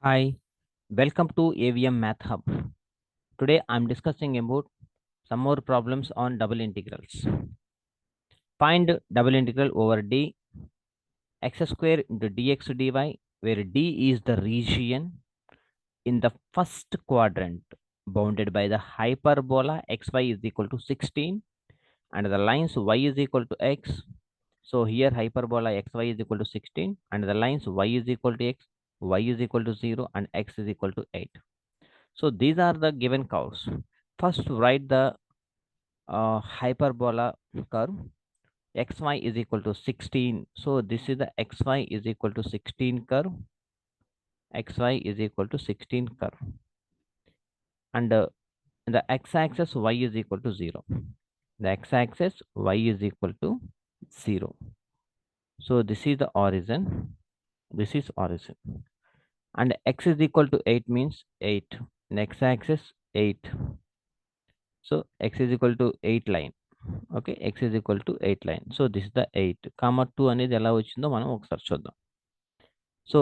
Hi, welcome to AVM Math Hub. Today I'm discussing about some more problems on double integrals. Find double integral over d x square into dx dy, where d is the region in the first quadrant bounded by the hyperbola xy is equal to 16 and the lines y is equal to x. So here hyperbola xy is equal to 16 and the lines y is equal to x, y is equal to 0 and x is equal to 8. So these are the given curves. First, write the hyperbola curve. Xy is equal to 16. So this is the xy is equal to 16 curve. Xy is equal to 16 curve. And the x-axis y is equal to 0. The x-axis y is equal to 0. So this is the origin. This is origin. And x is equal to 8 means 8. And x-axis 8. So x is equal to 8 line. Okay X is equal to 8 line. So this the 8 comma 2 అనేది ఎలా వచ్చిందో మనం ఒకసారి చూద్దాం. So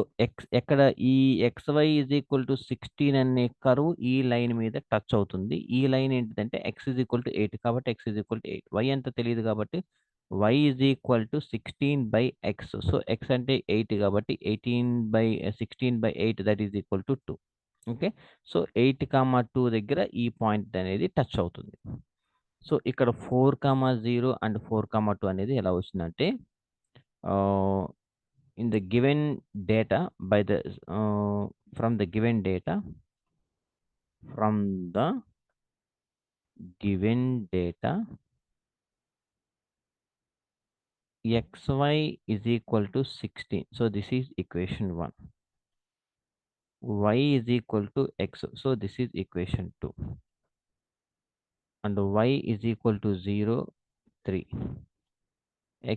ఎక్కడ ఈ xy is equal to 16 అనే curve ఈ లైన్ మీద టచ్ అవుతుంది. ఈ లైన్ ఏంటిదంటే ఎక్స్ ఈజ్ ఈక్వల్ టు 8 కాబట్టి x is equal to 8. Y అంత తెలియదు కాబట్టి y is equal to 16/x. So x అంటే 8 కాబట్టి 16/8 that is equal to 2. Okay. So 8, 2 దగ్గర ఈ పాయింట్ అనేది టచ్ అవుతుంది. సో ఇక్కడ 4, 0 అండ్ 4, 2 అనేది ఎలా వచ్చిందంటే in the given data by the from the given data xy is equal to 16. So this is equation 1. Y is equal to x. So this is equation 2. And y is equal to 0, 3.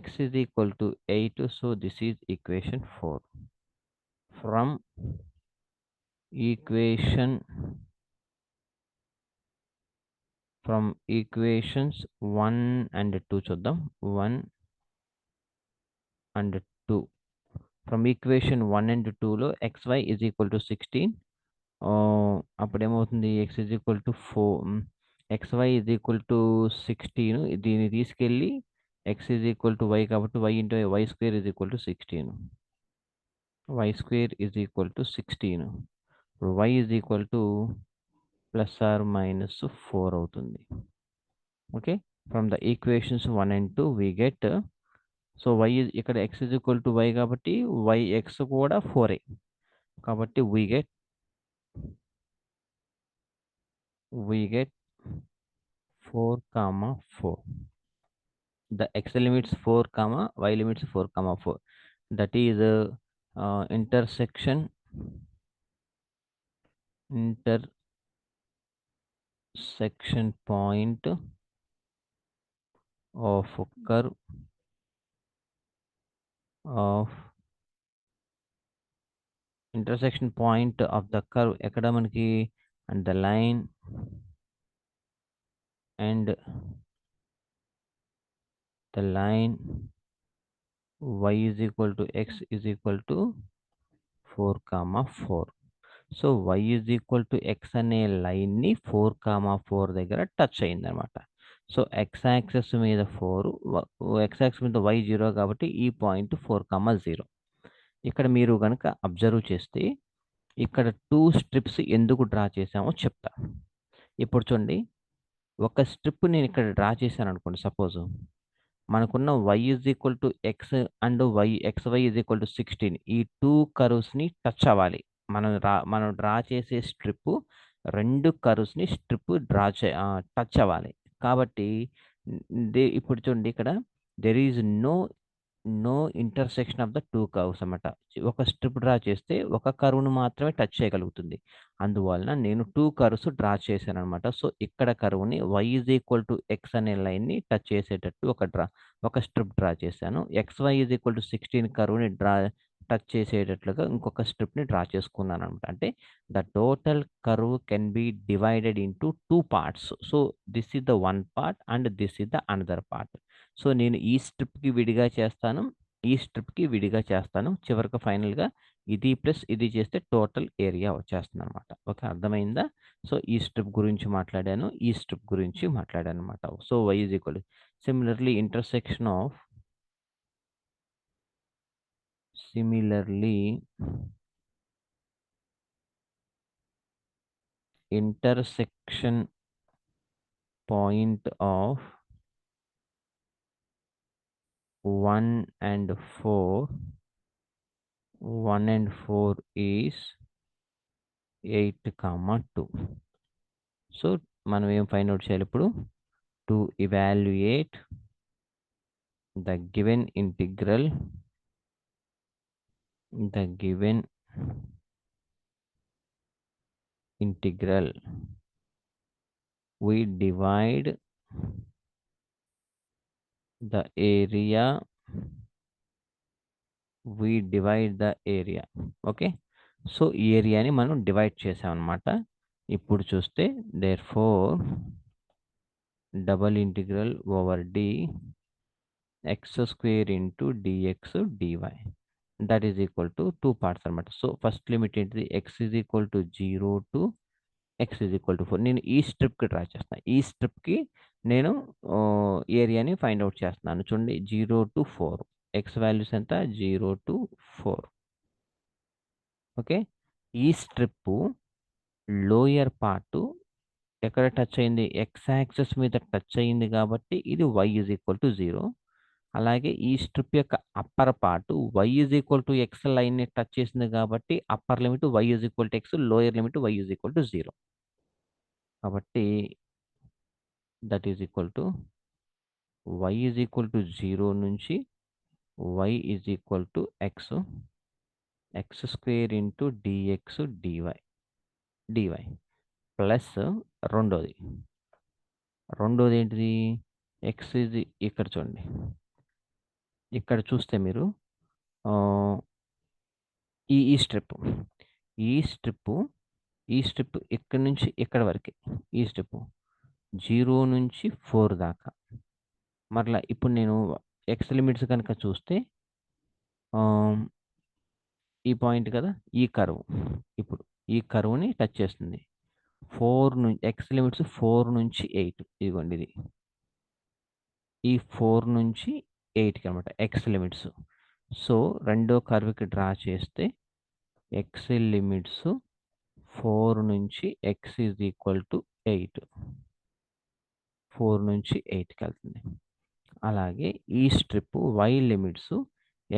X is equal to 8. So this is equation 4. From equations 1 and 2 చూద్దాం. 1 and 2. From equation 1 and 2 లో xy is equal to 16. అప్పుడు ఏమవుతుంది x is equal to 4. xy is equal to 16. దీన్ని తీసుకెళ్ళి x is equal to y కాబట్టి y into y square is equal to 16. y square is equal to 16. y is equal to plus or minus 4 అవుతుంది. Okay. From the equations 1 and 2 we get so y ఇక్కడ x is equal to y కాబట్టి yx కూడా 4a కాబట్టి we get 4, 4. The x limits 4, y limits 4, 4. That is intersection point of curve of intersection point of the curve ఎక్కడ మనకి and the line and the line y is equal to x is equal to 4, 4. So y is equal to x అనే line ని 4, 4 దగ్గర touch అయింది అనమాట. So x access మీద 4, x access మీద y 0 కాబట్టి ఈ పాయింట్ 4, 0. ఇక్కడ మీరు కనుక అబ్జర్వ్ చేస్తే ఇక్కడ 2 స్ట్రిప్స్ ఎందుకు డ్రా చేసామో చెప్తా. ఇప్పుడు చూడండి, ఒక స్ట్రిప్ నేను ఇక్కడ డ్రా చేశాను అనుకోండి. సపోజ్ మనకున్న y is equal to X and xy is equal to 16. ఈ 2 కర్వ్స్ని టచ్ అవ్వాలి. మనం డ్రా చేసే స్ట్రిప్ 2 కర్వ్స్ని టచ్ అవ్వాలి. కాబట్టి ఇప్పుడు చూడండి, ఇక్కడ there is no intersection of the 2 curves అన్నమాట. ఒక స్ట్రిప్ డ్రా చేస్తే ఒక కర్వ్ను మాత్రమే టచ్ చేయగలుగుతుంది. అందువలన నేను 2 కర్వ్స్ డ్రా చేశాను అనమాట. సో ఇక్కడ కర్వ్ని y is equal to x అనే లైన్ని టచ్ చేసేటట్టు ఒక స్ట్రిప్ డ్రా చేశాను. xy ఈజ్ ఈక్వల్ టు 16 కర్వ్ని టచ్ చేసేటట్లుగా ఇంకొక స్ట్రిప్ని డ్రా చేసుకున్నాను అనమాట. అంటే the total curve can be divided into 2 parts. So this is the 1 part and this is the another part. So నేను ఈ స్ట్రిప్కి విడిగా చేస్తాను, ఈ స్ట్రిప్కి విడిగా చేస్తాను. చివరికి ఫైనల్గా ఇది ప్లస్ ఇది చేస్తే టోటల్ ఏరియా వచ్చేస్తుంది అనమాట. ఓకే, అర్థమైందా? సో ఈ స్ట్రిప్ గురించి మాట్లాడాను, ఈ స్ట్రిప్ గురించి మాట్లాడాను అనమాట. So y is equal similarly intersection point of 1 and 4 1 and 4 is 8, 2. So మనం ఏం ఫైండ్ అవుట్ చేయాలి ఇప్పుడు? To evaluate the given integral, we divide the area, okay. So ఈ ఏరియాని మనం డివైడ్ చేసామన్నమాట. ఇప్పుడు చూస్తే therefore double integral over d x square into dx dy, that is equal to 2 parts అన్నమాట. సో ఫస్ట్ లిమిట్ ఏంటిది? x is equal to 0 to x is equal to 4. నేను ఈ స్ట్రిప్కి డ్రా చేస్తాను. ఈ స్ట్రిప్కి నేను ఏరియాని ఫైండ్ అవుట్ చేస్తున్నాను. చూడండి, 0 to 4, ఎక్స్ వాల్యూస్ ఎంత? 0 to 4. ఓకే, ఈ స్ట్రిప్ లోయర్ పార్ట్ ఎక్కడ టచ్ అయింది? ఎక్స్ యాక్సిస్ మీద టచ్ అయింది కాబట్టి ఇది y ఈజ్ ఈక్వల్ టు 0. అలాగే ఈ స్ట్రిప్ యొక్క upper part y is equal to x లైన్ని టచ్ చేసింది కాబట్టి upper limit y is equal to x, lower limit y is equal to 0. కాబట్టి that is equal to y is equal to 0 నుంచి y is equal to x, x square into dx dy plus రెండోది ఏంటిది? X ఇది ఇక్కడ చూడండి, ఇక్కడ చూస్తే మీరు ఈ ఈ స్ట్రిప్ ఇక్కడ నుంచి ఇక్కడ వరకే. ఈ స్ట్రిప్ 0 నుంచి 4 దాకా. మరలా ఇప్పుడు నేను ఎక్స్ లిమిట్స్ కనుక చూస్తే ఈ పాయింట్ కదా, ఈ కర్వ్ ఇప్పుడు ఈ కర్వ్ని టచ్ చేస్తుంది. 4 నుంచి ఎక్స్ లిమిట్స్ 4 నుంచి 8, ఇదిగోండి ఇది ఈ 4 నుంచి 8కి అనమాట ఎక్స్ లిమిట్స్. సో రెండో కర్వ్కి డ్రా చేస్తే ఎక్స్ లిమిట్స్ 4 నుంచి ఎక్స్ ఈజ్ ఈక్వల్ టు 8, 4 నుంచి 8కి వెళ్తుంది. అలాగే ఈ strip y limits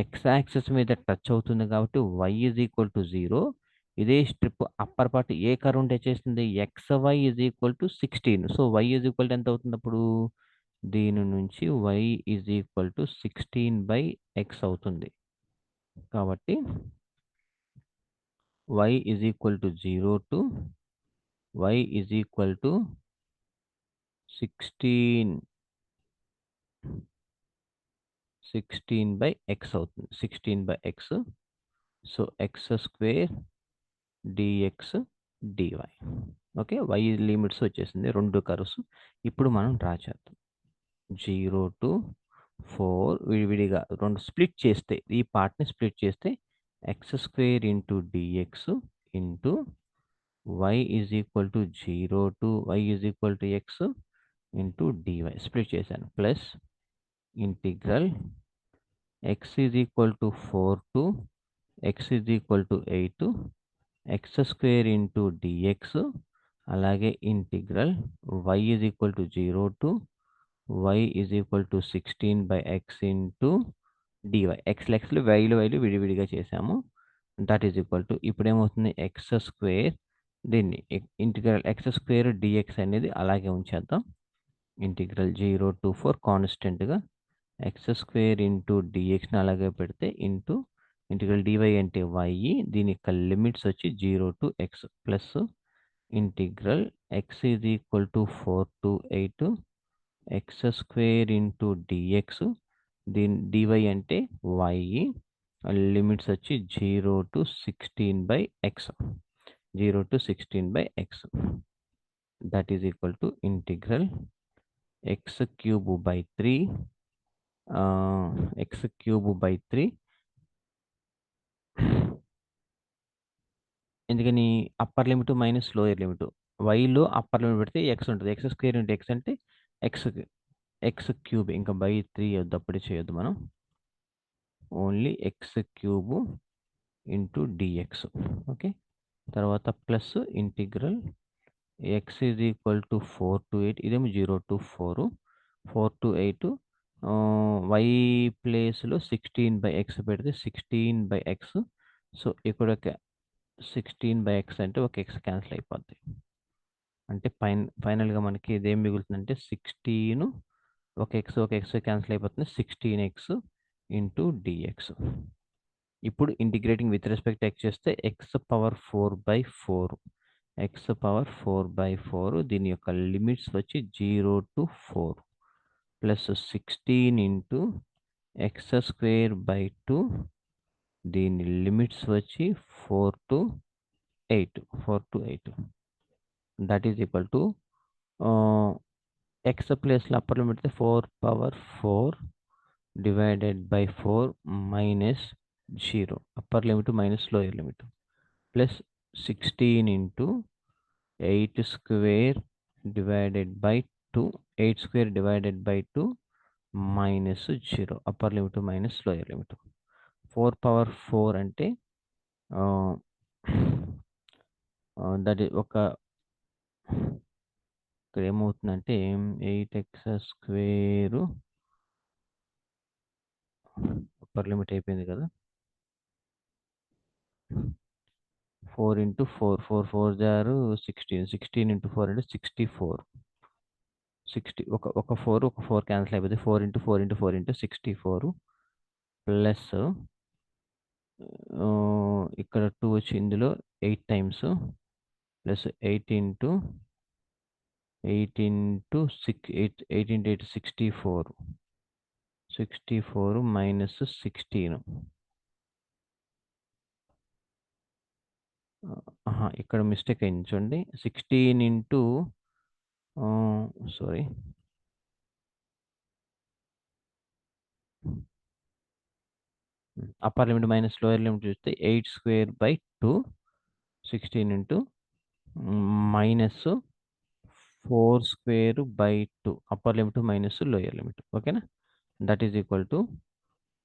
X axis మీద టచ్ అవుతుంది కాబట్టి y ఈజ్ ఈక్వల్ టు 0. ఇదే strip upper part A curve touch చేస్తుంది? xy is equal to 16. So y is equal to ఎంత అవుతుంది అప్పుడు? దీని నుంచి y is equal to 16/x అవుతుంది. కాబట్టి y is equal to 0 to y is equal to 16/x అవుతుంది. 16/x. So x square dx dy. Okay, y limits వచ్చేసింది, రెండు కర్వ్స్. ఇప్పుడు మనం డ్రా చేద్దాం. 0 to 4 విడివిడిగా రెండు స్ప్లిట్ చేస్తే, ఈ పార్ట్ని స్ప్లిట్ చేస్తే x square into dx into y is equal to 0 to y is equal to x into dy split చేశాను. Plus integral x is equal to 4 to x is equal to 8 x square into dx, అలాగే integral y is equal to 0 to y is equal to 16/x into dy. ఎక్స్లు వైలు విడివిడిగా చేసాము. That is equal to ఇప్పుడు ఏమవుతుంది? X square, దీన్ని integral X square dx అనేది అలాగే ఉంచేద్దాం. ఇంటిగ్రల్ 0 to 4 కాన్స్టెంట్గా ఎక్స్ స్క్వేర్ ఇంటూ డిఎక్స్ని అలాగే పెడితే ఇంటూ ఇంటిగ్రల్ డివై అంటే y, దీని యొక్క లిమిట్స్ వచ్చి 0 to x plus integral x is equal to 4 to 8 x square into dx, దీని డివై అంటే y, లిమిట్స్ వచ్చి 0 to 16/x, 0 to 16/x. That is equal to integral x cube by 3 x cube by 3 ఎందుకని upper limit minus lower limit. వైలో upper limit పెడితే x ఉంటుంది. X square into X అంటే x x cube. ఇంకా by 3 వద్దు, అప్పుడే చేయొద్దు మనం. Only x cube into dx. Okay, తర్వాత plus integral x is equal to 4 to 8. ఇదేమో 0 to 4, 4 to 8. వై ప్లేస్లో 16/x పెడితే 16/x. సో ఇక్కడ 16/x అంటే ఒక ఎక్స్ క్యాన్సిల్ అయిపోద్ది. అంటే ఫైనల్గా మనకి ఇదేం మిగులుతుందంటే 16, ఒక ఎక్స్ క్యాన్సిల్ అయిపోతుంది, 16x ఇంటూ డిఎక్స్. ఇప్పుడు ఇంటిగ్రేటింగ్ విత్ రెస్పెక్ట్ ఎక్స్ చేస్తే ఎక్స్ పవర్ 4/4, ఎక్స్ పవర్ 4/4. దీని యొక్క లిమిట్స్ వచ్చి 0 to 4 plus 16 into x square by 2. దీని లిమిట్స్ వచ్చి 4 to 8. That is equal to X ప్లేస్లో అప్పర్ లిమిట్ పెడితే 4/4 divided by 4 minus 0, upper limit minus lower limit, plus 16 into 8 square divided by 2, 8 square divided by 2 minus 0, upper limit minus lower limit. 4/4 అంటే that ఒక ఇక్కడ ఏమవుతుందంటే 8x square upper limit అయిపోయింది కదా. 4 into 4, 4 4 జారు 16, 16 into 4 అంటే 64. 60 ఒక 4 cancel అయిపోతుంది. 4 ఇంటూ 4 ఇంటూ 4 ఇంటూ 64 ప్లస్ ఇక్కడ 2 వచ్చి ఇందులో 8 times plus 8 into 8 into 6, 8 into 8 64, 64 minus 16. ఇక్కడ మిస్టేక్ అయింది చూడండి. 16 into sorry, upper limit minus lower limit చూస్తే 8 square by 2, 16 into minus 4 square by 2, upper limit minus lower limit. ఓకేనా, దట్ ఈజ్ ఈక్వల్ టు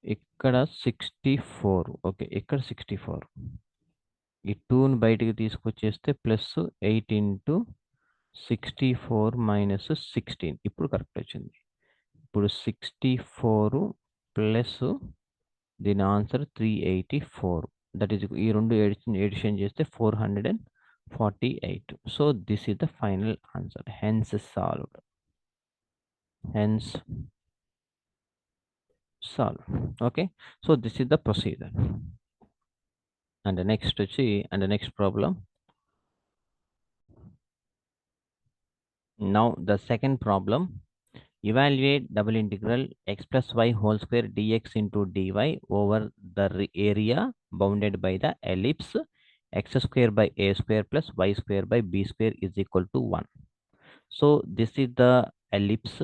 ఇక్కడ 64. Okay, ఇక్కడ 64. ఈ 2ని బయటికి తీసుకొచ్చేస్తే ప్లస్ 8 ఇంటూ 64 మైనస్ 16. ఇప్పుడు కరెక్ట్ వచ్చింది. ఇప్పుడు 64 ప్లస్ దీని ఆన్సర్ 384. దట్ ఈజ్ ఈ రెండు ఎడిషన్ చేస్తే 448. So this is the final answer. Hence solved. Okay, so this is the procedure. And next problem. Now the second problem. Evaluate double integral x plus y whole square dx into dy over the area bounded by the ellipse x square by a square plus y square by b square is equal to 1. So this is the ellipse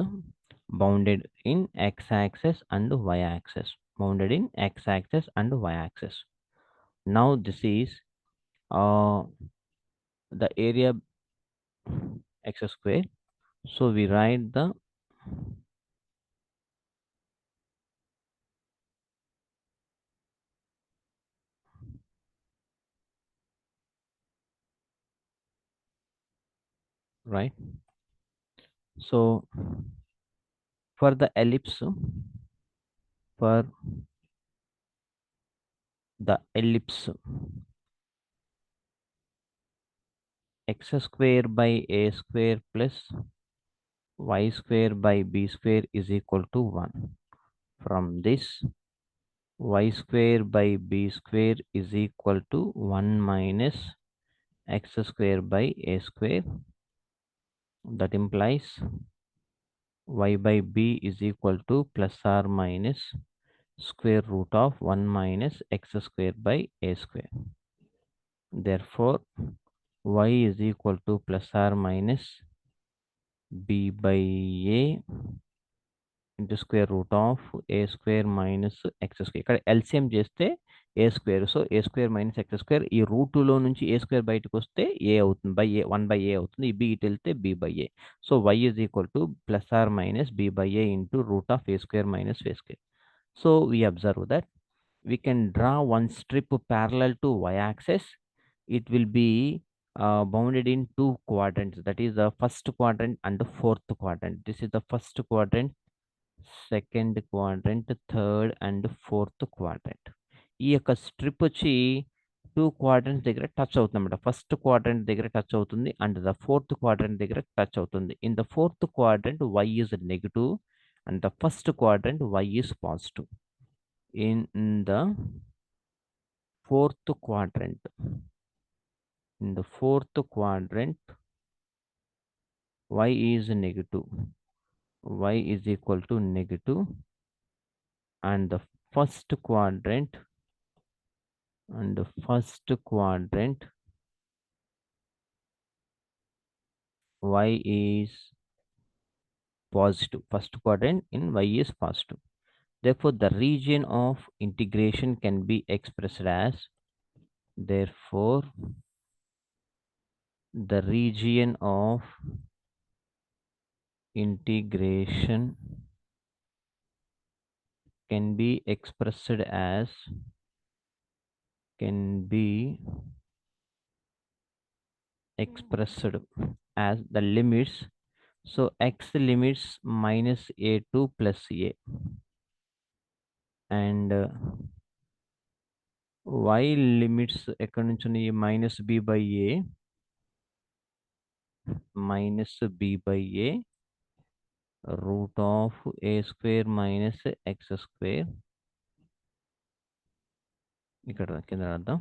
bounded in x-axis and y-axis. Bounded in x-axis and y-axis. Now this is the area x square. So we write the right. So for the ellipse, x square by a square plus y square by b square is equal to 1. From this, y square by b square is equal to 1 minus x square by a square. That implies y by b is equal to plus or minus square root of 1 minus x square by a square. Therefore, y is equal to plus or minus b by a into square root of a square minus x square. ఇక్కడ LCM చేస్తే ఏ square. So ఏ square minus x square, ఈ route టూలో నుంచి ఏ square బయటకు వస్తే ఏ అవుతుంది, by A 1/a అవుతుంది. ఈ బి ఇటు వెళ్తే b/a. So y is equal to plus or minus b/a into root of a square minus a square. So we observe that we can draw one strip parallel to y-axis. It will be bounded in two quadrants, that is the first quadrant and the fourth quadrant. This is the first quadrant, second quadrant, third and fourth quadrant. ఈ యొక్క strip వచ్చి two quadrants దగ్గర touch అవుతుంది అన్నమాట. First quadrant దగ్గర touch అవుతుంది and the fourth quadrant దగ్గర touch అవుతుంది. In the fourth quadrant y is negative and the first quadrant y is positive. In the fourth quadrant, in the fourth quadrant y is negative, y is equal to negative, and the first quadrant y is positive. First quadrant in y is positive. Therefore the region of integration can be expressed as, therefore the region of integration can be expressed as, the limits. So x limits minus a to plus a, and y limits ఎక్కడి నుంచి ఉన్నాయి, minus b by a, root of a square minus x square. ఇక్కడ కింద రాద్దాం.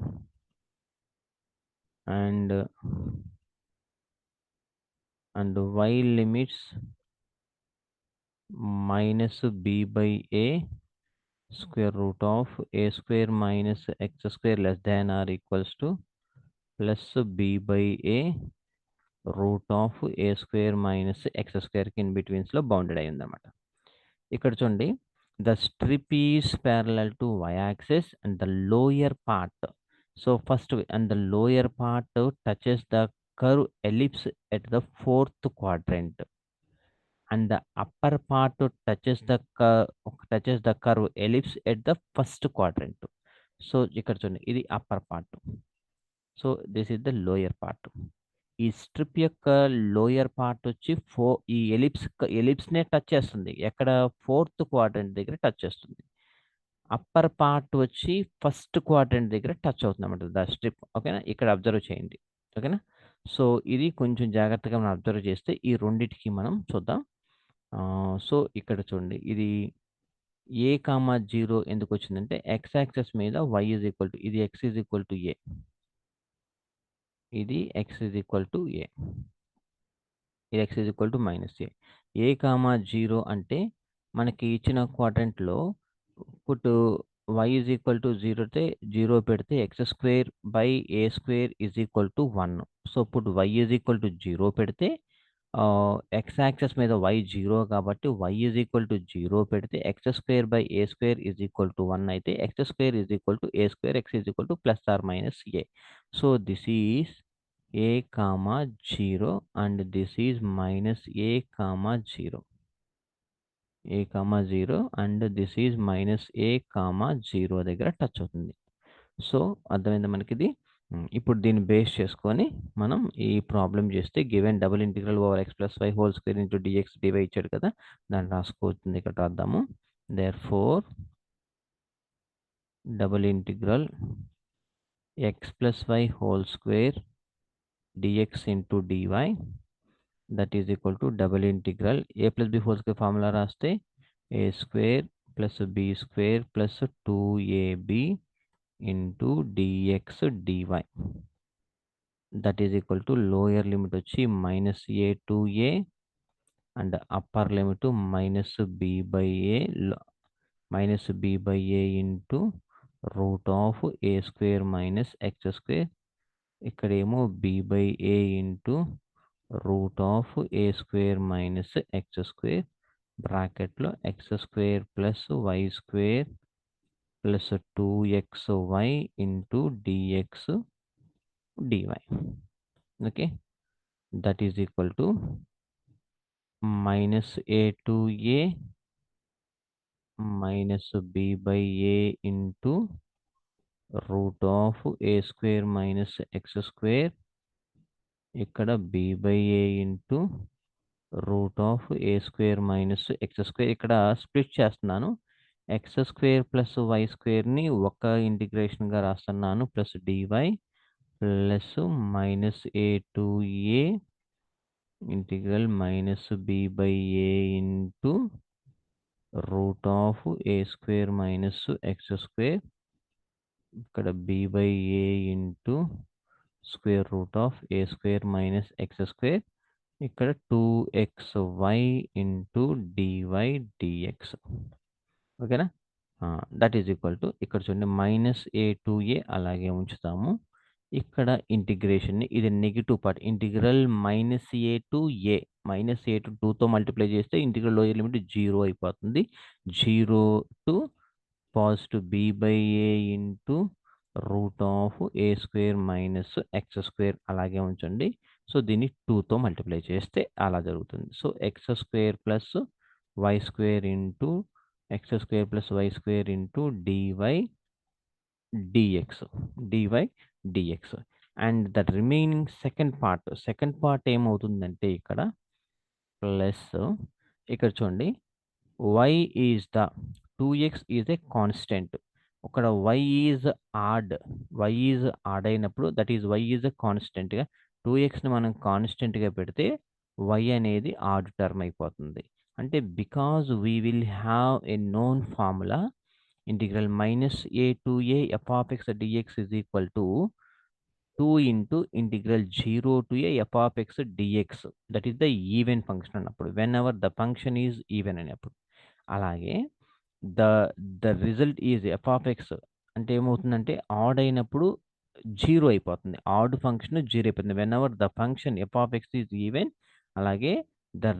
And y limits minus b by a square root of a square minus x square less than or equals to plus b by a root of a square minus x square కి in బిట్వీన్స్ లో bounded అయి ఉందన్నమాట. ఇక్కడ చూడండి, the strip is parallel to y-axis and the lower part. So first, and the lower part touches the curve ellipse at the fourth quadrant, and the upper part touches the curve ellipse at the first quadrant. So ఇక్కడ చూడండి, ఇది upper part. So this is the lower part. ఈ strip యొక్క lower part వచ్చి ఈ ఎలిప్స్నే touch చేస్తుంది. ఎక్కడ, fourth quadrant దగ్గర టచ్ చేస్తుంది. అప్పర్ పార్ట్ వచ్చి ఫస్ట్ క్వాడ్రంట్ దగ్గర టచ్ అవుతుంది అన్నమాట ద స్ట్రిప్. ఓకేనా, ఇక్కడ అబ్జర్వ్ చేయండి. ఓకేనా, సో ఇది కొంచెం జాగ్రత్తగా మనం అబ్జర్వ్ చేస్తే ఈ రెండిటికి మనం చూద్దాం. సో ఇక్కడ చూడండి, ఇది ఏ కామా 0 ఎందుకు వచ్చిందంటే ఎక్స్ యాక్సెస్ మీద y ఈజ్ ఈక్వల్ టు, ఇది x is equal to a, ఇది x is equal to a, ఇది x is equal to minus a comma 0 అంటే మనకి ఇచ్చిన క్వాడ్రంట్లో put y is equal to 0 అయితే 0 పెడితే x square by a square is equal to 1. So put y is equal to 0 పెడితే X axis మీద y 0 కాబట్టి y ఈజ్ ఈక్వల్ టు 0 పెడితే x square by a square is equal to 1 అయితే x square is equal to a square, x is equal to plus or minus a. So this is a comma 0 and this is minus a comma 0, and this is minus a comma 0 దగ్గర touch అవుతుంది. So అర్థమైందా మనకి ఇది. ఇప్పుడు దీన్ని base చేసుకొని మనం ఈ ప్రాబ్లం చేస్తే given double integral over x plus y whole square into dx dy ఇచ్చాడు కదా, దాన్ని రాసుకోవచ్చు. ఇక్కడ రాద్దాము. Therefore double integral x plus y whole square dx into dy, that is equal to double integral a plus b whole square formula రాస్తే a square plus b square plus 2ab into dx dy, that is equal to lower limit వచ్చి minus a to a and upper limit minus b by a into root of a square minus x square. ఇక్కడేమో b by a into root of a square minus x square, బ్రాకెట్లో x square plus y square plus 2xy into dx dy. Okay, that is equal to minus a to a minus b by a into root of a square minus x square ఇక్కడ b by a into root of a square minus x square. ఇక్కడ split చేస్తున్నాను. X square plus y స్క్వేర్ని ఒక ఇంటిగ్రేషన్గా రాస్తున్నాను. Plus dy plus minus a to a integral minus b by a into root of a square minus x square ఇక్కడ b by a into square root of a square minus x square ఇక్కడ 2xy into dy dx. ఓకేనా? That is equal to ఇక్కడ చూడండి minus a to ఏ అలాగే ఉంచుతాము. ఇక్కడ ఇంటిగ్రేషన్ని ఇది negative part integral minus a to a minus a to 2తో మల్టిప్లై చేస్తే ఇంటిగ్రల్ లోయర్ లిమిట్ 0 అయిపోతుంది. 0 to positive b by a into root of a square minus x square అలాగే ఉంచండి. సో దీన్ని 2తో మల్టిప్లై చేస్తే అలా జరుగుతుంది. So x square plus y square into x square plus y square into dy dx dx and the remaining second part ఏమవుతుందంటే ఇక్కడ plus ఇక్కడ చూడండి y is the 2x is a constant. ఇక్కడ y ఈజ్ ఆడ్ అయినప్పుడు that is y is a కాన్స్టెంట్గా 2xని మనం కాన్స్టెంట్గా పెడితే y అనేది ఆడ్ టర్మ్ అయిపోతుంది. అంటే because we will have a known formula integral minus a to a f of x dx is equal to 2 into integral 0 to a f of x dx, that is the even function అన్నప్పుడు whenever the function is even అయినప్పుడు. అలాగే the result is f of x అంటే ఏమవుతుందంటే add అయినప్పుడు 0 అయిపోతుంది. Add function 0 అయిపోతుంది whenever the function f of x is even. అలాగే the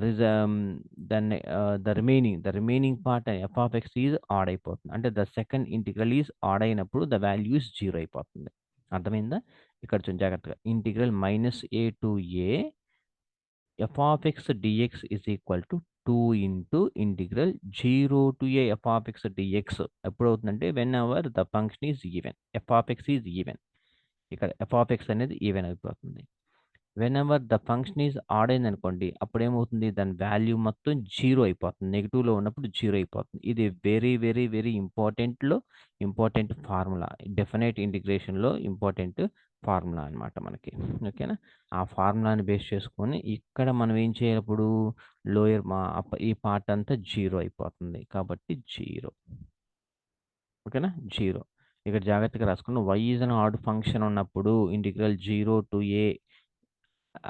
remaining part f of x is odd అయిపోతుంది. అంటే the second integral is odd అయినప్పుడు the value is 0 అయిపోతుంది. అర్థమైందా? ఇక్కడ చూడండి జాగ్రత్తగా integral minus a to a f of x dx is equal to 2 into integral 0 to a f of x dx ఎప్పుడు అవుతుందంటే whenever the function is even, f of x is even. ఇక్కడ f of x అనేది even అయిపోతుంది. Whenever the function is odd అయింది అనుకోండి అప్పుడు ఏమవుతుంది దాని వాల్యూ మొత్తం 0 అయిపోతుంది. నెగిటివ్లో ఉన్నప్పుడు 0 అయిపోతుంది. ఇది very very very important formula, definite ఇంటిగ్రేషన్లో ఇంపార్టెంట్ ఫార్ములా అనమాట మనకి. ఓకేనా? ఆ ఫార్ములాని బేస్ చేసుకొని ఇక్కడ మనం ఏం చేయాలప్పుడు లోయర్ ఈ పార్ట్ అంతా 0 అయిపోతుంది కాబట్టి 0. ఓకేనా? 0 ఇక్కడ జాగ్రత్తగా రాసుకుని y is an add function ఉన్నప్పుడు ఇంటిగ్రల్ 0 టు ఏ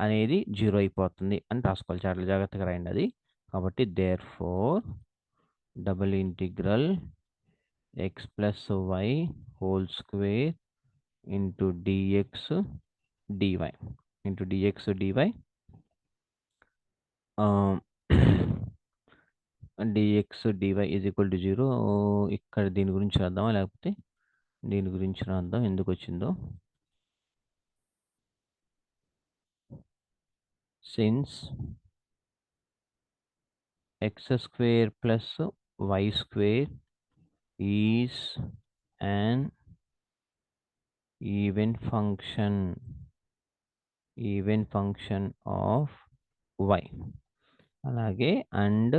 అనేది 0 అయిపోతుంది అని రాసుకోవాలి. చాలా జాగ్రత్తగా రాయండి అది. కాబట్టి therefore double integral x plus y whole square into dx dy dx dy is equal to 0. ఇక్కడ దీని గురించి రాద్దామా లేకపోతే దీని గురించి రాద్దాం ఎందుకు వచ్చిందో. Since x square plus y square is an even function of y. అలాగే and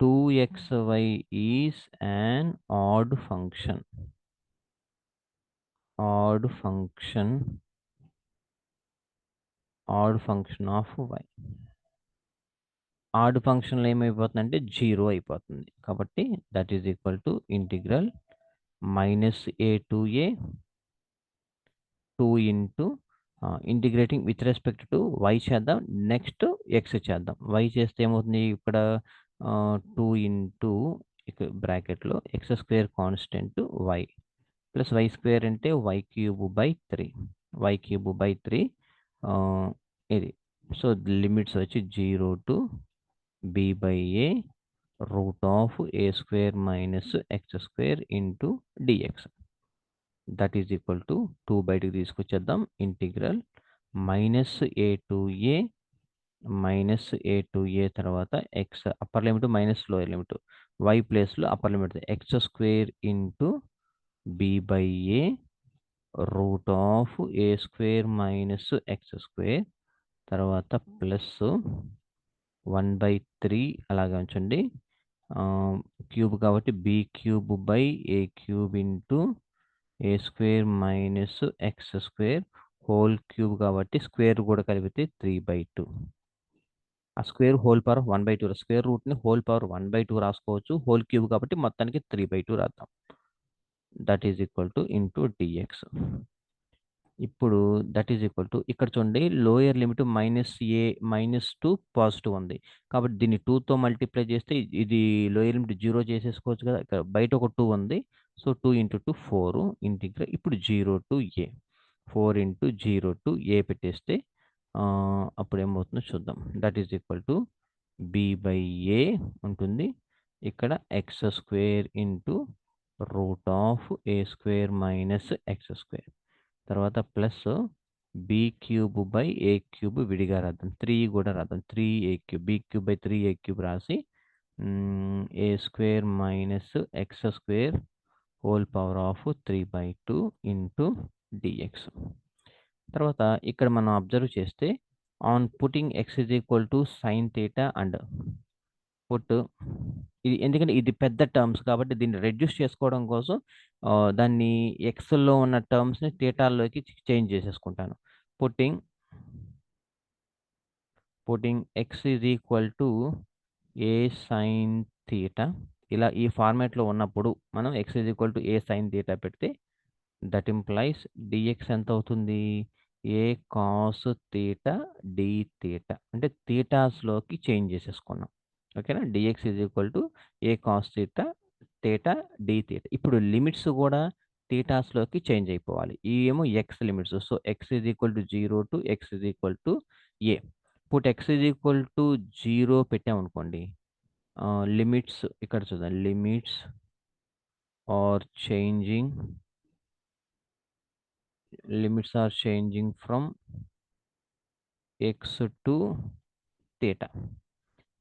2xy is an odd function of y. Odd ఫంక్షన్లో ఏమైపోతుందంటే 0 అయిపోతుంది. కాబట్టి that is equal to integral minus a to a 2 into integrating with respect to y చేద్దాం, next x చేద్దాం. Y చేస్తే ఏమవుతుంది ఇక్కడ 2 ఇంటూ ఇక్కడ బ్రాకెట్లో x square constant y plus y square అంటే వై క్యూబ్ బై 3 ఇది. సో లిమిట్స్ వచ్చి 0 to b by a root of a square minus x square into dx. That is equal to 2 బయటకు తీసుకొచ్చేద్దాం. ఇంటిగ్రల్ -a to a తర్వాత x upper limit minus lower limit y ప్లేస్లో upper limit x square into b by a root of a square minus x square తర్వాత plus 1/3 అలాగే ఉంచండి. Cube కాబట్టి b cube by a cube into a square minus x square whole cube కాబట్టి square కూడా కలిపితే 3/2. ఆ square whole power 1/2 square రూట్ని whole power 1/2 రాసుకోవచ్చు. హోల్ క్యూబ్ కాబట్టి మొత్తానికి 3/2 రాద్దాం. That is equal to into dx. ఇప్పుడు దట్ ఈజ్ ఈక్వల్ టు ఇక్కడ చూడండి లోయర్ లిమిట్ -2 పాజిటివ్ ఉంది. కాబట్టి దీన్ని 2తో మల్టిప్లై చేస్తే ఇది లోయర్ లిమిట్ 0 చేసేసుకోవచ్చు కదా. ఇక్కడ బయట ఒక 2 ఉంది. సో 2 × 2 4 ఇంటిగ్రల్ ఇప్పుడు 0 to a 4 × 0 to a పెట్టేస్తే అప్పుడు ఏమవుతుందో చూద్దాం. That is equal to b by a ఉంటుంది. ఇక్కడ x square into root of a square minus x square తర్వాత plus b cube by a cube విడిగా రాద్దాం. 3 కూడా రాద్దాం. 3a cube b cube by 3a cube రాసి a square minus x square whole power of 3/2 into dx. తర్వాత ఇక్కడ మనం observe చేస్తే on putting x is equal to sine theta and put ఇది ఎందుకంటే ఇది పెద్ద టర్మ్స్ కాబట్టి దీన్ని రెడ్యూస్ చేసుకోవడం కోసం దాన్ని ఎక్స్లో ఉన్న టర్మ్స్ని థీటాల్లోకి చేంజ్ చేసేసుకుంటాను. Putting x is equal to a sine theta ఇలా ఈ ఫార్మాట్లో ఉన్నప్పుడు మనం x is equal to a sine theta పెడితే దట్ ఇంప్లైస్ డిఎక్స్ ఎంత అవుతుంది? A cos theta d theta అంటే థీటాస్లోకి చేంజ్ చేసేసుకున్నాం. ఓకేనా. Dx is equal to a cos theta d theta. ఇప్పుడు లిమిట్స్ కూడా థీటాస్లోకి చేంజ్ అయిపోవాలి. ఇవేమో x limits. So x is equal to 0 to X is equal to a. Put x is equal to 0 పెట్టామనుకోండి లిమిట్స్ ఇక్కడ చూద్దాం. Limits are changing from x to theta.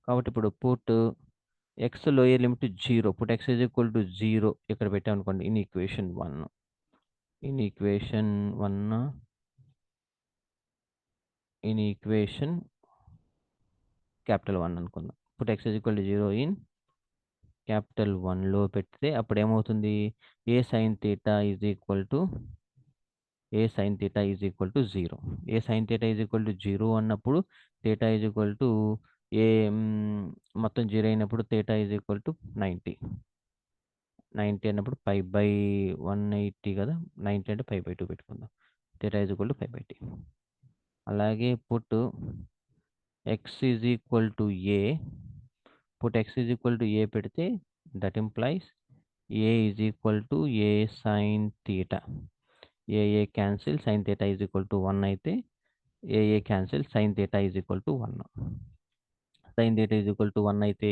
కాబట్టి ఇప్పుడు put x lower limit 0 put x is equal to 0 ఇక్కడ పెట్టామనుకోండి. In equation 1 in equation capital 1 అనుకుందాం. Put x is equal to 0 in capital 1లో పెడితే అప్పుడు ఏమవుతుంది? A sine theta is equal to 0. A sine theta is equal to 0 అన్నప్పుడు theta is equal to ఏ మొత్తం 0 అయినప్పుడు థీటా ఈజ్ ఈక్వల్ టు 90 అన్నప్పుడు pi by 180 కదా. 90 అంటే 5/2 పెట్టుకుందాం. Theta is equal to 5/2. అలాగే put x is equal to a పెడితే that implies a is equal to a sine theta. A cancel sine theta is equal to 1 అయితే a cancel sine theta is equal to 1. Sine theta is equal to 1 అయితే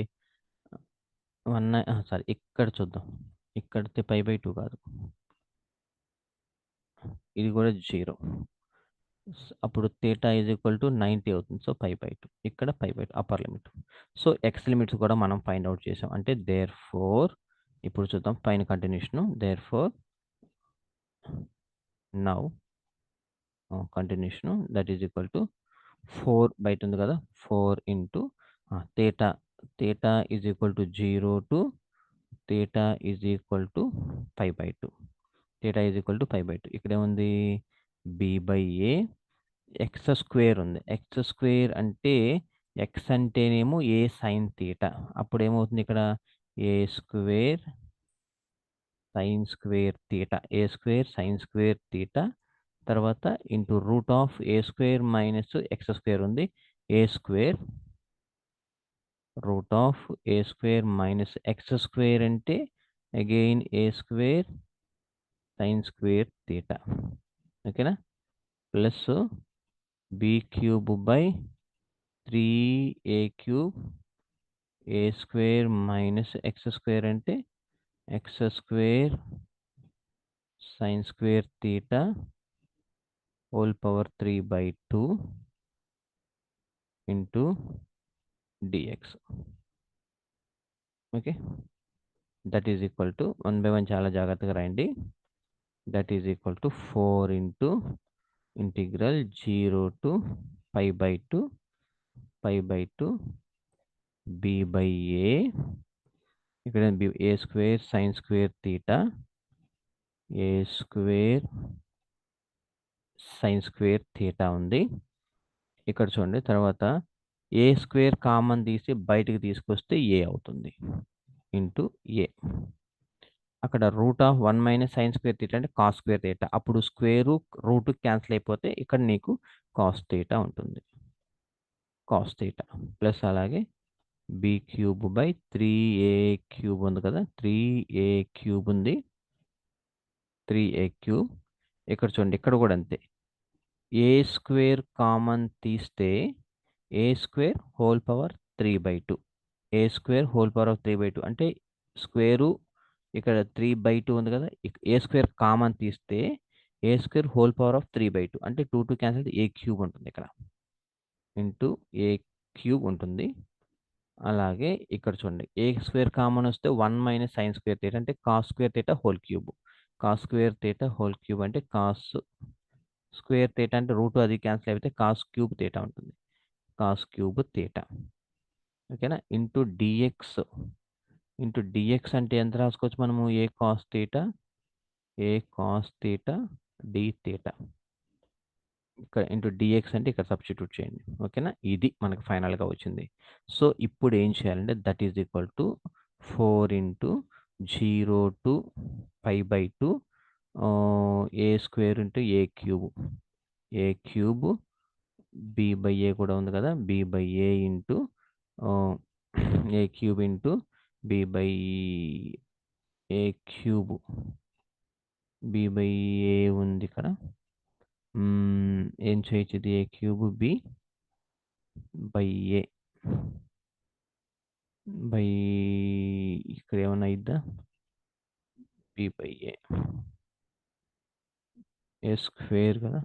1 sorry ఇక్కడ చూద్దాం. ఇక్కడితే 5/2 కాదు, ఇది కూడా 0. అప్పుడు theta is equal to 90 అవుతుంది. So 5/2 ఇక్కడ 5/2 upper limit. So X limits కూడా మనం ఫైండ్ అవుట్ చేసాం. అంటే దేర్ ఫోర్ ఇప్పుడు చూద్దాం పైన continuation. Therefore now continuation that is equal to 4 బయట ఉంది కదా. 4 into theta is equal to 0 to theta is equal to 5/2. Theta is equal to 5/2. ఇక్కడ ఏముంది? B by a x square ఉంది. ఎక్స్ స్క్వేర్ అంటే ఎక్స్ అంటేనేమో a sine theta. అప్పుడు ఏమవుతుంది ఇక్కడ? A square sine square theta. A square sine square theta తర్వాత into root of a square minus x square ఉంది. A square root of a square minus x square అంటే again a square sine square theta. ఓకేనా. Plus b cube by 3a cube a square minus x square అంటే x square sine square theta whole power 3/2 into dx. Okay, that is equal to 1/1 చాలా జాగ్రత్తగా రాయండి. That is equal to 4 into integral 0 to π/2 π/2 b/a. ఇక్కడ a square sine square theta a square sine square theta ఉంది. ఇక్కడ చూడండి, తర్వాత ఏ square common తీసి బయటికి తీసుకొస్తే ఏ అవుతుంది ఇంటూ ఏ. అక్కడ √1 - సైన్ స్క్వేర్ థీటా అంటే కాస్ స్క్వేర్ థీటా. అప్పుడు స్క్వేరు రూట్ క్యాన్సిల్ అయిపోతే ఇక్కడ నీకు కాస్ థీటా ఉంటుంది. కాస్ థీటా ప్లస్ అలాగే b³/3a³ ఉంది కదా, 3a³ ఉంది, 3a³. ఇక్కడ చూడండి, ఇక్కడ కూడా అంతే. ఏ స్క్వేర్ కామన్ తీస్తే a square whole power 3/2 a square whole power of 3/2 అంటే స్క్వేరు ఇక్కడ 3/2 ఉంది కదా, ఏ స్క్వేర్ కామన్ తీస్తే a square whole power of 3/2 అంటే 2 క్యాన్సిల్ a³ ఉంటుంది ఇక్కడ ఇంటూ a³ ఉంటుంది. అలాగే ఇక్కడ చూడండి, ఏ స్క్వేర్ కామన్ వస్తే 1 - సైన్ స్క్వేర్ థీటా అంటే cos square theta whole cube. Cos square theta whole cube అంటే కాస్ స్క్వేర్ థీటా అంటే రూట్ అది క్యాన్సిల్ అయిపోతే కాస్ క్యూబ్ థీటా ఉంటుంది. Cos cube theta. ఓకేనా, ఇంటూ డిఎక్స్. ఇంటూ డిఎక్స్ అంటే ఎంత రాసుకోవచ్చు మనము? ఏ కాస్ థీటా డి థీటా. ఇక్కడ ఇంటూ డిఎక్స్ అంటే ఇక్కడ సబ్స్టిట్యూట్ చేయండి. ఓకేనా, ఇది మనకు ఫైనల్గా వచ్చింది. సో ఇప్పుడు ఏం చేయాలంటే that is equal to 4 into 0 to π/2 a square into a³ b/a కూడా ఉంది కదా, b/a into a³ into b/a³ b/a ఉంది ఇక్కడ. ఏం చేయొచ్చు? ఇది a³ b/a బై ఇక్కడ ఏమైనా అయిద్దా? b/a ఏ స్క్వేర్ కదా,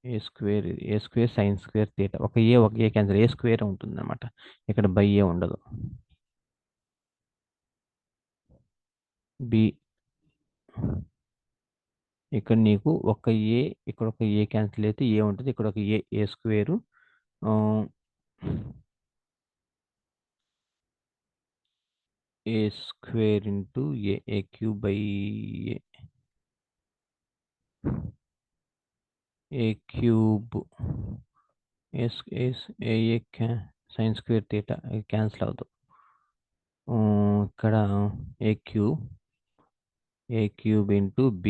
ఏ స్క్వేర్ ఇది ఏ స్క్వేర్ సైన్ స్క్వేర్ థీటా. ఒక ఏ క్యాన్సర్ ఏ స్క్వేర్ ఉంటుంది అనమాట, ఇక్కడ బై ఉండదు. బి ఇక్కడ నీకు ఒక ఏ, ఇక్కడ ఒక ఏ క్యాన్సిల్ అయితే ఏ ఉంటుంది, ఇక్కడ ఒక a square a square into a³ sine square theta cancel అవుతుంది. ఇక్కడ a³ into b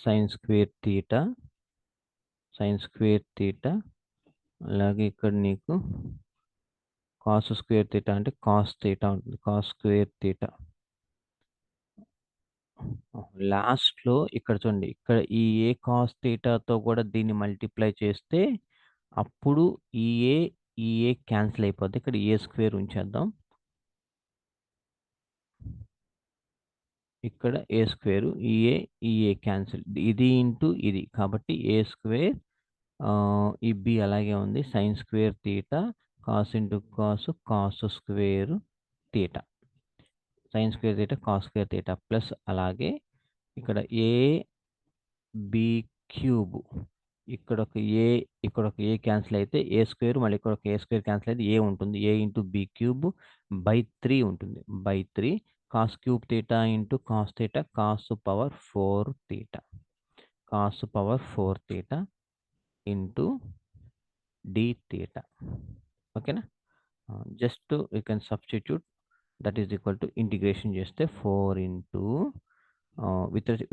sine square theta. అలాగే ఇక్కడ నీకు కాస్ స్క్వేర్ థీటా అంటే కాస్ థీటా ఉంటుంది, కాస్ స్క్వేర్ థీటా. లాస్ట్లో ఇక్కడ చూడండి, ఇక్కడ ఈ ఏ కాస్ థీటాతో కూడా దీన్ని మల్టిప్లై చేస్తే అప్పుడు ఈ ఏ క్యాన్సిల్ అయిపోద్ది. ఇక్కడ ఏ స్క్వేర్ ఉంచేద్దాం, ఇక్కడ ఏ స్క్వేరు ఈ ఏ క్యాన్సిల్, ఇది ఇంటూ ఇది కాబట్టి ఏ స్క్వేర్ ఈ బి అలాగే ఉంది, sign square theta cos into cos square theta, sign square theta cos square theta plus అలాగే ఇక్కడ a/b³ ఇక్కడ ఒక ఏ క్యాన్సిల్ అయితే ఏ స్క్వేర్, మళ్ళీ ఇక్కడ ఒక ఏ స్క్వేర్ క్యాన్సిల్ అయితే ఏ ఉంటుంది, a ఇంటూ b³/3 ఉంటుంది, /3 cos cube theta into cos theta cos power 4 theta into d theta. ఓకేనా, just you can substitute. That is equal to integration చేస్తే 4 into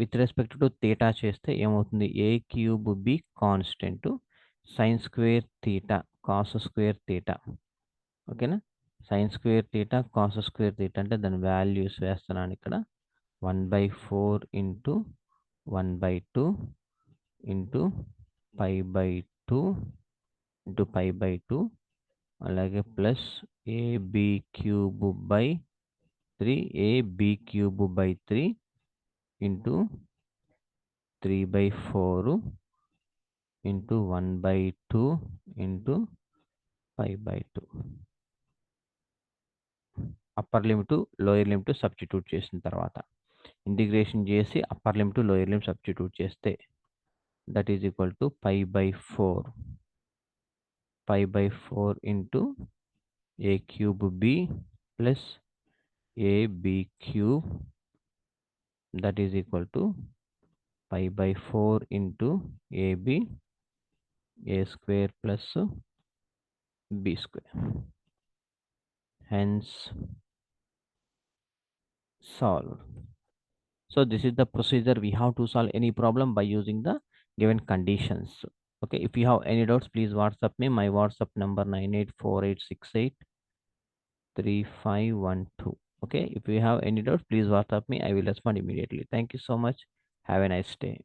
with respect to theta చేస్తే ఏమవుతుంది? a³ constant sine square theta cos square theta. ఓకేనా, sine square theta cos square theta అంటే దాని values వేస్తున్నాను ఇక్కడ. 1/4 ఇంటూ 1/2 ఇంటూ π/2 2 into pi by 2 అలాగే plus a b cube by 3 a b cube by 3 into 3 by 4 ఇంటూ 1 by 2 ఇంటూ pi by 2. Upper limit lower limit substitute చేసిన తర్వాత ఇంటిగ్రేషన్ చేసి upper limit lower limit substitute చేస్తే that is equal to pi by 4 ఇంటూ a cube b plus ab cube, that is equal to pi by 4 into ab a square plus b square. Hence solve. So this is the procedure we have to solve any problem by using the given conditions. Okay, if you have any doubts, please WhatsApp me. My WhatsApp number 9848683512. Okay, if you have any doubts, please WhatsApp me. I will respond immediately. Thank you so much. Have a nice day.